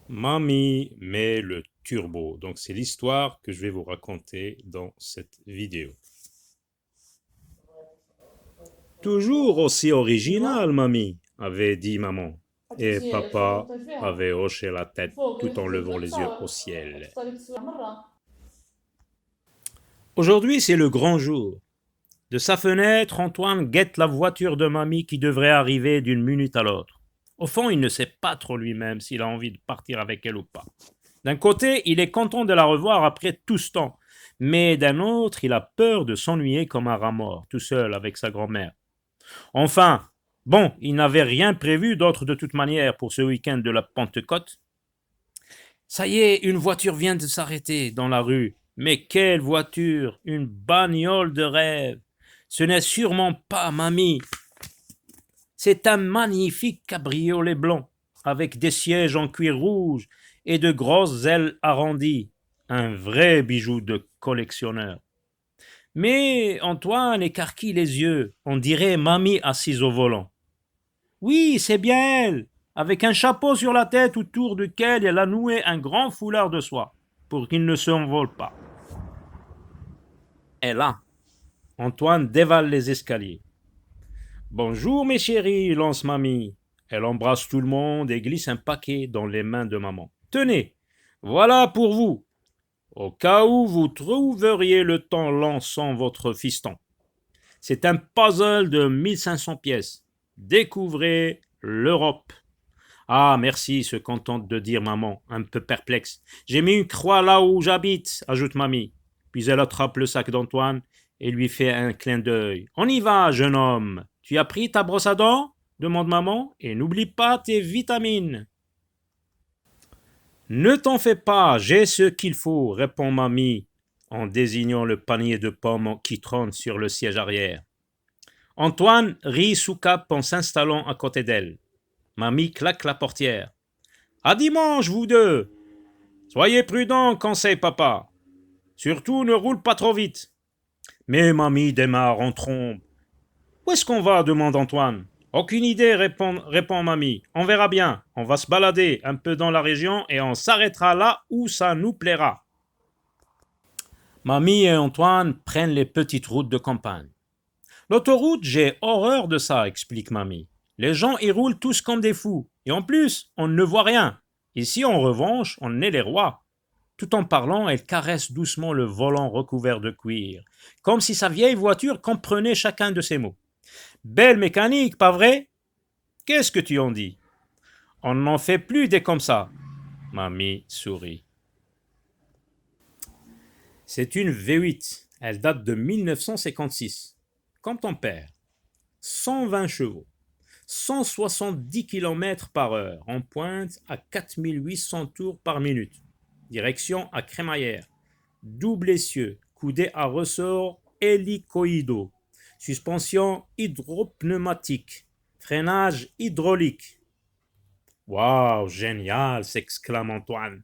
Mamie met le turbo. Donc c'est l'histoire que je vais vous raconter dans cette vidéo. Toujours aussi original, mamie, avait dit maman. Et papa avait hoché la tête tout en levant les yeux au ciel. Aujourd'hui, c'est le grand jour. De sa fenêtre, Antoine guette la voiture de mamie qui devrait arriver d'une minute à l'autre. Au fond, il ne sait pas trop lui-même s'il a envie de partir avec elle ou pas. D'un côté, il est content de la revoir après tout ce temps, mais d'un autre, il a peur de s'ennuyer comme un rat mort, tout seul avec sa grand-mère. Enfin, bon, il n'avait rien prévu d'autre de toute manière pour ce week-end de la Pentecôte. Ça y est, une voiture vient de s'arrêter dans la rue. Mais quelle voiture! Une bagnole de rêve! Ce n'est sûrement pas mamie. C'est un magnifique cabriolet blanc, avec des sièges en cuir rouge et de grosses ailes arrondies. Un vrai bijou de collectionneur. Mais Antoine écarquille les yeux. On dirait mamie assise au volant. Oui, c'est bien elle, avec un chapeau sur la tête autour duquel elle a noué un grand foulard de soie, pour qu'il ne s'envole pas. Et là, Antoine dévale les escaliers. Bonjour mes chéris, lance mamie. Elle embrasse tout le monde et glisse un paquet dans les mains de maman. Tenez, voilà pour vous, au cas où vous trouveriez le temps lançant votre fiston. C'est un puzzle de 1500 pièces. Découvrez l'Europe. Ah, merci, se contente de dire maman, un peu perplexe. J'ai mis une croix là où j'habite, ajoute mamie. Puis elle attrape le sac d'Antoine et lui fait un clin d'œil. On y va, jeune homme. Tu as pris ta brosse à dents? Demande maman. Et n'oublie pas tes vitamines. Ne t'en fais pas, j'ai ce qu'il faut, répond mamie en désignant le panier de pommes qui trône sur le siège arrière. Antoine rit sous cape en s'installant à côté d'elle. Mamie claque la portière. À dimanche, vous deux. Soyez prudents, conseille papa. Surtout, ne roule pas trop vite. Mais mamie démarre en trombe. Où est-ce qu'on va demande Antoine. Aucune idée, répond mamie. On verra bien. On va se balader un peu dans la région et on s'arrêtera là où ça nous plaira. Mamie et Antoine prennent les petites routes de campagne. L'autoroute, j'ai horreur de ça, explique mamie. Les gens y roulent tous comme des fous. Et en plus, on ne voit rien. Ici, en revanche, on est les rois. Tout en parlant, elle caresse doucement le volant recouvert de cuir, comme si sa vieille voiture comprenait chacun de ses mots. Belle mécanique, pas vrai? Qu'est-ce que tu en dis? On n'en fait plus des comme ça. Mamie sourit. C'est une V8. Elle date de 1956. Comme ton père. 120 chevaux. 170 km par heure, en pointe à 4800 tours par minute. Direction à crémaillère. Double essieu, coudé à ressort hélicoïdaux. Suspension hydropneumatique. Freinage hydraulique. Waouh, génial, s'exclame Antoine.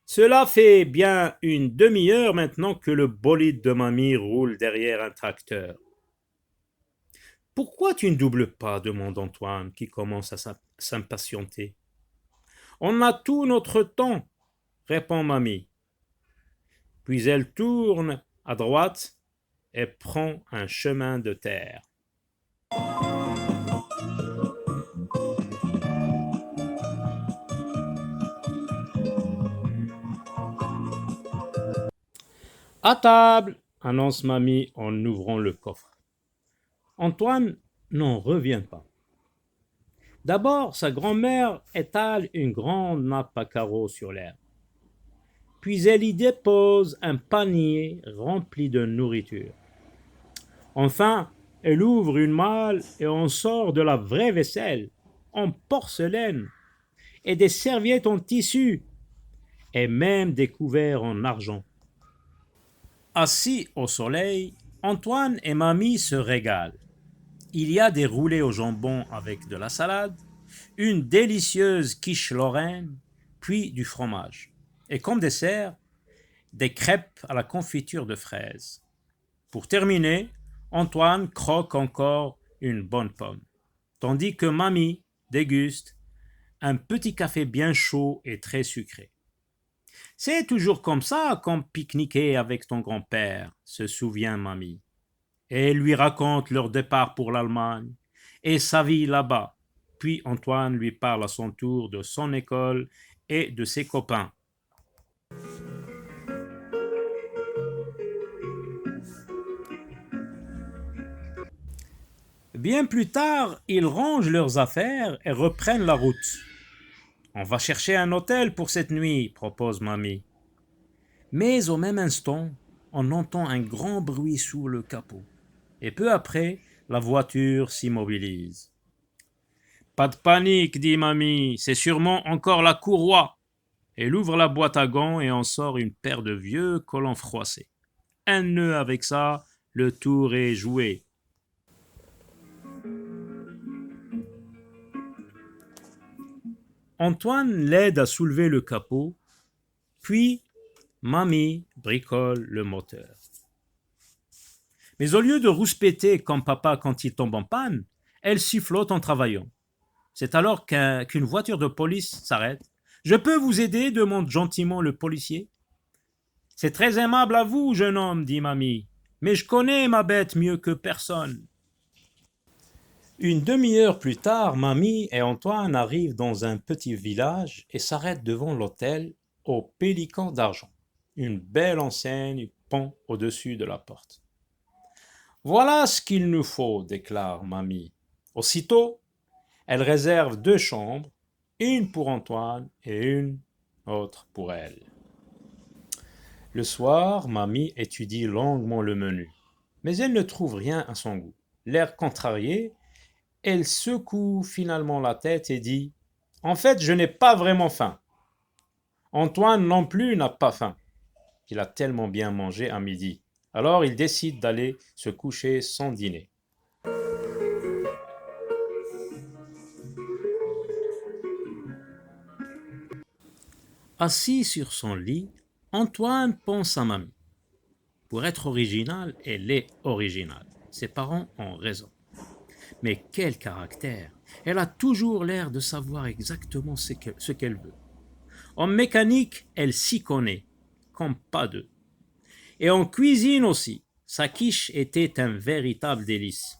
Cela fait bien une demi-heure maintenant que le bolide de mamie roule derrière un tracteur. Pourquoi tu ne doubles pas demande Antoine, qui commence à s'impatienter. On a tout notre temps, répond mamie. Puis elle tourne à droite et prend un chemin de terre. À table, annonce mamie en ouvrant le coffre. Antoine n'en revient pas. D'abord, sa grand-mère étale une grande nappe à carreaux sur l'herbe. Puis elle y dépose un panier rempli de nourriture. Enfin, elle ouvre une malle et on sort de la vraie vaisselle, en porcelaine, et des serviettes en tissu, et même des couverts en argent. Assis au soleil, Antoine et mamie se régalent. Il y a des roulés au jambon avec de la salade, une délicieuse quiche lorraine, puis du fromage. Et comme dessert, des crêpes à la confiture de fraises. Pour terminer, Antoine croque encore une bonne pomme, tandis que mamie déguste un petit café bien chaud et très sucré. C'est toujours comme ça qu'on pique-niquait avec ton grand-père, se souvient mamie. Et elle lui raconte leur départ pour l'Allemagne et sa vie là-bas. Puis Antoine lui parle à son tour de son école et de ses copains. Bien plus tard, ils rangent leurs affaires et reprennent la route. On va chercher un hôtel pour cette nuit, propose mamie. Mais au même instant, on entend un grand bruit sous le capot. Et peu après, la voiture s'immobilise. Pas de panique, dit mamie, c'est sûrement encore la courroie. Elle ouvre la boîte à gants et en sort une paire de vieux collants froissés. Un nœud avec ça, le tour est joué. Antoine l'aide à soulever le capot, puis mamie bricole le moteur. Mais au lieu de rouspéter comme papa quand il tombe en panne, elle sifflote en travaillant. C'est alors qu'une voiture de police s'arrête. Je peux vous aider demande gentiment le policier. C'est très aimable à vous, jeune homme, dit mamie, mais je connais ma bête mieux que personne. Une demi-heure plus tard, mamie et Antoine arrivent dans un petit village et s'arrêtent devant l'hôtel au Pélican d'argent. Une belle enseigne pend au-dessus de la porte. Voilà ce qu'il nous faut, déclare mamie. Aussitôt, elle réserve 2 chambres, une pour Antoine et une autre pour elle. Le soir, mamie étudie longuement le menu, mais elle ne trouve rien à son goût. L'air contrarié, elle secoue finalement la tête et dit « En fait, je n'ai pas vraiment faim. Antoine non plus n'a pas faim. Il a tellement bien mangé à midi. » Alors il décide d'aller se coucher sans dîner. Assis sur son lit, Antoine pense à mamie. Pour être original, elle est originale. Ses parents ont raison. Mais quel caractère! Elle a toujours l'air de savoir exactement ce qu'elle veut. En mécanique, elle s'y connaît, comme pas deux. Et en cuisine aussi, sa quiche était un véritable délice.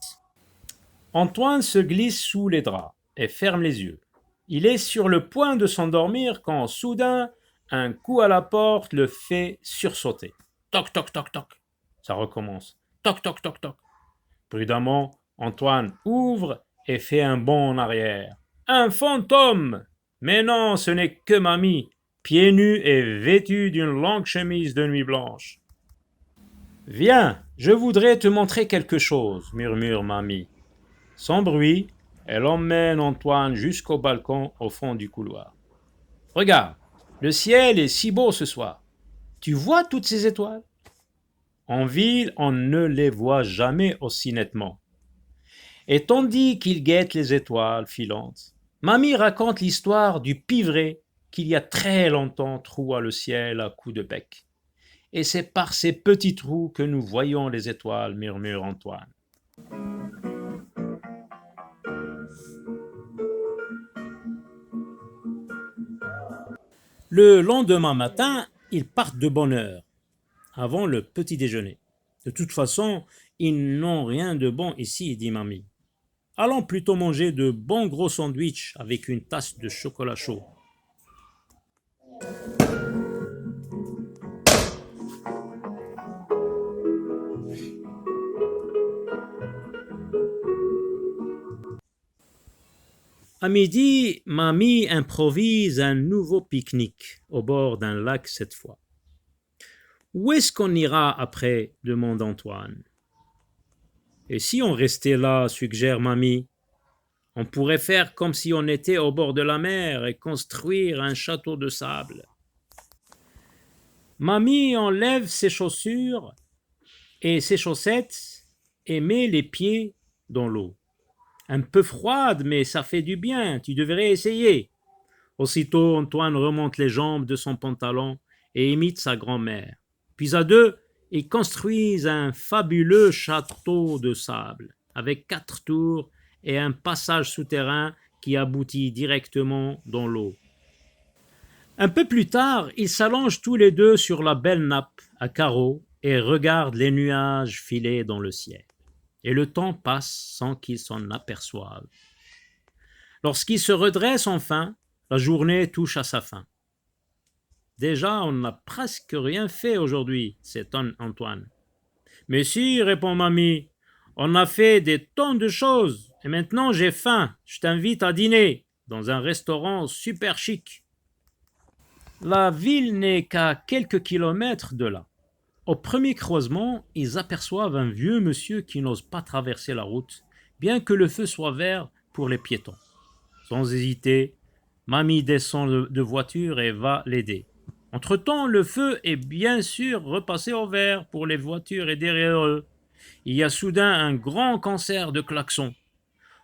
Antoine se glisse sous les draps et ferme les yeux. Il est sur le point de s'endormir quand soudain, un coup à la porte le fait sursauter. Toc, toc, toc, toc. Ça recommence. Toc, toc, toc, toc. Prudemment, Antoine ouvre et fait un bond en arrière. Un fantôme! Mais non, ce n'est que mamie, pieds nus et vêtue d'une longue chemise de nuit blanche. Viens, je voudrais te montrer quelque chose, murmure mamie. Sans bruit, elle emmène Antoine jusqu'au balcon au fond du couloir. Regarde, le ciel est si beau ce soir. Tu vois toutes ces étoiles? En ville, on ne les voit jamais aussi nettement. Et tandis qu'il guette les étoiles filantes, mamie raconte l'histoire du pivret qu'il y a très longtemps troua le ciel à coups de bec. Et c'est par ces petits trous que nous voyons les étoiles, murmure Antoine. Le lendemain matin, ils partent de bonne heure, avant le petit déjeuner. De toute façon, ils n'ont rien de bon ici, dit mamie. Allons plutôt manger de bons gros sandwichs avec une tasse de chocolat chaud. À midi, mamie improvise un nouveau pique-nique au bord d'un lac cette fois. Où est-ce qu'on ira après? Demande Antoine. Et si on restait là, suggère mamie, on pourrait faire comme si on était au bord de la mer et construire un château de sable. Mamie enlève ses chaussures et ses chaussettes et met les pieds dans l'eau. Un peu froide, mais ça fait du bien, tu devrais essayer. Aussitôt, Antoine remonte les jambes de son pantalon et imite sa grand-mère. Puis à deux, ils construisent un fabuleux château de sable, avec 4 tours et un passage souterrain qui aboutit directement dans l'eau. Un peu plus tard, ils s'allongent tous les deux sur la belle nappe à carreaux et regardent les nuages filer dans le ciel. Et le temps passe sans qu'ils s'en aperçoivent. Lorsqu'ils se redressent enfin, la journée touche à sa fin. Déjà, on n'a presque rien fait aujourd'hui, s'étonne Antoine. Mais si, répond mamie, on a fait des tonnes de choses. Et maintenant j'ai faim, je t'invite à dîner dans un restaurant super chic. La ville n'est qu'à quelques kilomètres de là. Au premier croisement, ils aperçoivent un vieux monsieur qui n'ose pas traverser la route, bien que le feu soit vert pour les piétons. Sans hésiter, mamie descend de voiture et va l'aider. Entre-temps, le feu est bien sûr repassé au vert pour les voitures et derrière eux. Il y a soudain un grand concert de klaxons.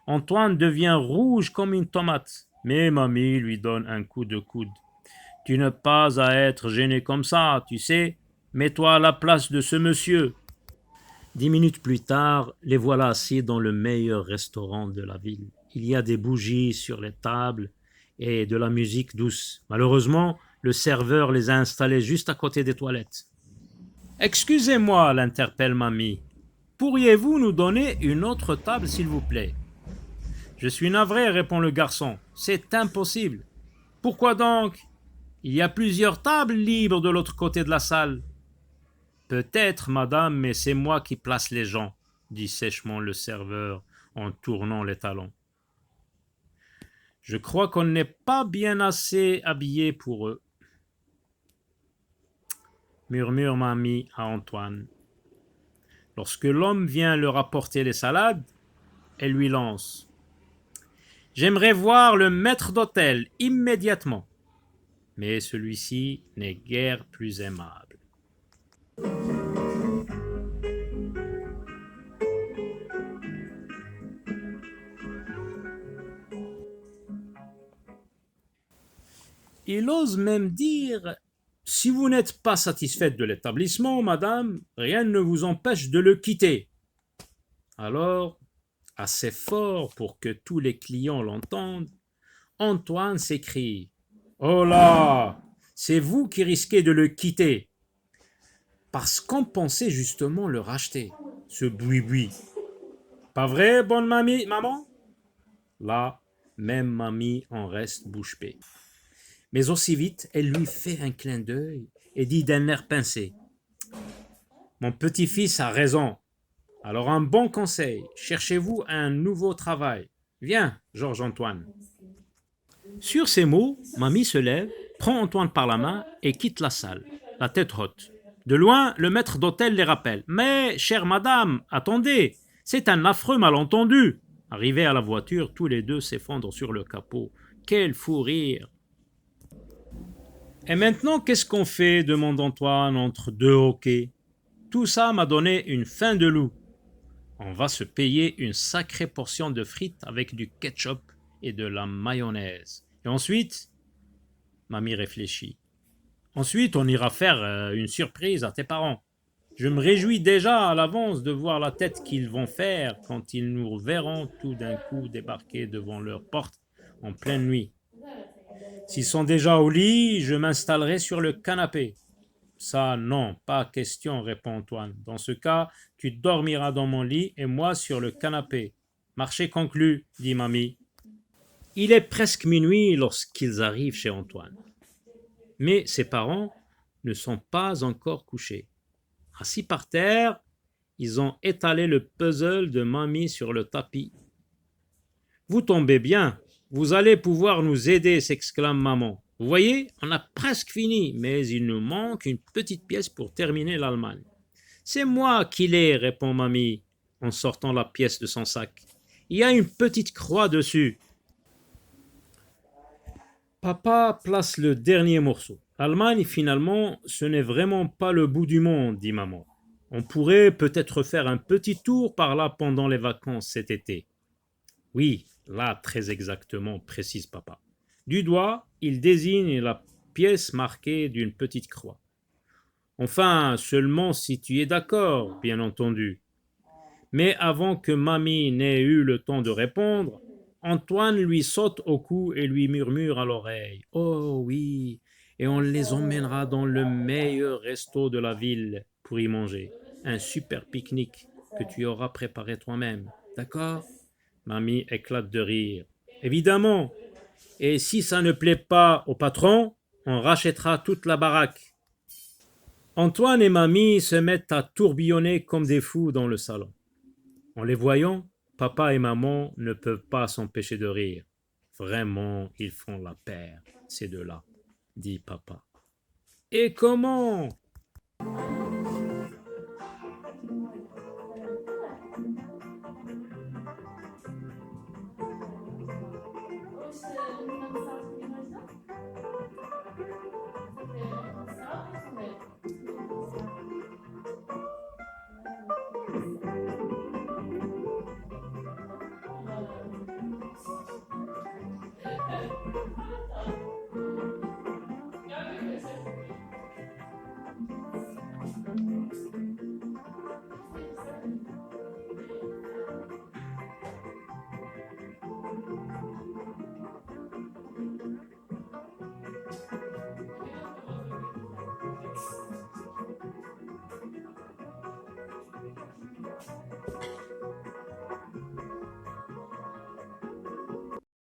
Antoine devient rouge comme une tomate, mais mamie lui donne un coup de coude. Tu n'as pas à être gêné comme ça, tu sais. Mets-toi à la place de ce monsieur. 10 minutes plus tard, les voilà assis dans le meilleur restaurant de la ville. Il y a des bougies sur les tables et de la musique douce. Malheureusement, le serveur les a installés juste à côté des toilettes. Excusez-moi, l'interpelle mamie. Pourriez-vous nous donner une autre table, s'il vous plaît? Je suis navré, répond le garçon. C'est impossible. Pourquoi donc? Il y a plusieurs tables libres de l'autre côté de la salle. Peut-être, madame, mais c'est moi qui place les gens, dit sèchement le serveur en tournant les talons. Je crois qu'on n'est pas bien assez habillé pour eux, murmure mamie à Antoine. Lorsque l'homme vient leur apporter les salades, elle lui lance. J'aimerais voir le maître d'hôtel immédiatement. Mais celui-ci n'est guère plus aimable. Il ose même dire « Si vous n'êtes pas satisfaite de l'établissement, madame, rien ne vous empêche de le quitter. » Alors, assez fort pour que tous les clients l'entendent, Antoine s'écrie « Oh là, c'est vous qui risquez de le quitter !» Parce qu'on pensait justement le racheter, ce boui-boui. Pas vrai, bonne mamie, maman? Là, même mamie en reste bouche bée. Mais aussi vite, elle lui fait un clin d'œil et dit d'un air pincé. Mon petit-fils a raison. Alors un bon conseil, cherchez-vous un nouveau travail. Viens, Georges-Antoine. Sur ces mots, mamie se lève, prend Antoine par la main et quitte la salle, la tête haute. De loin, le maître d'hôtel les rappelle. Mais, chère madame, attendez, c'est un affreux malentendu. Arrivés à la voiture, tous les deux s'effondrent sur le capot. Quel fou rire! Et maintenant, qu'est-ce qu'on fait? Demande Antoine entre deux hoquets. Tout ça m'a donné une faim de loup. On va se payer une sacrée portion de frites avec du ketchup et de la mayonnaise. Et ensuite, mamie réfléchit. Ensuite, on ira faire une surprise à tes parents. Je me réjouis déjà à l'avance de voir la tête qu'ils vont faire quand ils nous verront tout d'un coup débarquer devant leur porte en pleine nuit. S'ils sont déjà au lit, je m'installerai sur le canapé. Ça, non, pas question, répond Antoine. Dans ce cas, tu dormiras dans mon lit et moi sur le canapé. Marché conclu, dit mamie. Il est presque minuit lorsqu'ils arrivent chez Antoine. Mais ses parents ne sont pas encore couchés. Assis par terre, ils ont étalé le puzzle de mamie sur le tapis. Vous tombez bien, vous allez pouvoir nous aider, s'exclame maman. Vous voyez, on a presque fini, mais il nous manque une petite pièce pour terminer l'Allemagne. C'est moi qui l'ai, répond mamie, en sortant la pièce de son sac. Il y a une petite croix dessus. Papa place le dernier morceau. L'Allemagne, finalement, ce n'est vraiment pas le bout du monde, dit maman. On pourrait peut-être faire un petit tour par là pendant les vacances cet été. Oui, là, très exactement, précise papa. Du doigt, il désigne la pièce marquée d'une petite croix. Enfin, seulement si tu es d'accord, bien entendu. Mais avant que mamie n'ait eu le temps de répondre, Antoine lui saute au cou et lui murmure à l'oreille: Oh oui, et on les emmènera dans le meilleur resto de la ville pour y manger. Un super pique-nique que tu auras préparé toi-même. D'accord? Mamie éclate de rire. Évidemment. Et si ça ne plaît pas au patron, on rachètera toute la baraque. Antoine et Mamie se mettent à tourbillonner comme des fous dans le salon. En les voyant, papa et maman ne peuvent pas s'empêcher de rire. Vraiment, ils font la paire, ces deux-là, dit papa. Et comment?